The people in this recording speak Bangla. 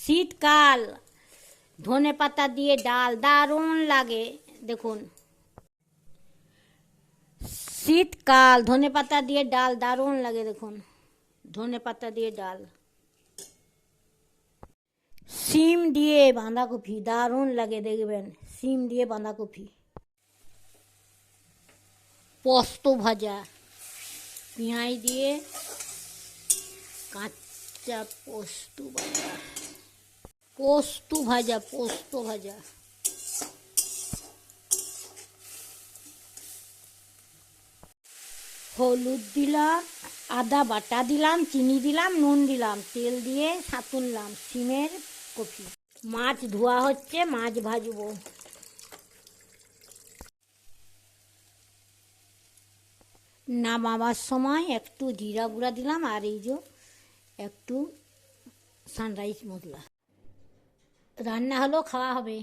শীতকাল, ধনে পাতা দিয়ে ডাল দারুণ লাগে। দেখুন, শীতকাল ধনে পাতা দিয়ে ডাল দারুণ লাগে। দেখুন, ধনে পাতা দিয়ে ডাল। শিম দিয়ে বাঁধাকপি দারুণ লাগে, দেখবেন। শিম দিয়ে বাঁধাকপি। পোস্ত ভাজা, পেঁয়াজ দিয়ে কাঁচা পোস্ত ভাজা, পোস্ত ভাজা, পোস্ত ভাজা। হলুদ দিলাম, আদা বাটা দিলাম, চিনি দিলাম, নুন দিলাম, তেল দিয়ে সাঁতুরলাম। শিমের কপি। মাছ ধোয়া হচ্ছে, মাছ ভাজবো। নামাবার সময় একটু জিরা গুঁড়া দিলাম, আর এই যে একটু সানরাইজ মশলা। রান্না হলো, খাওয়া হবে।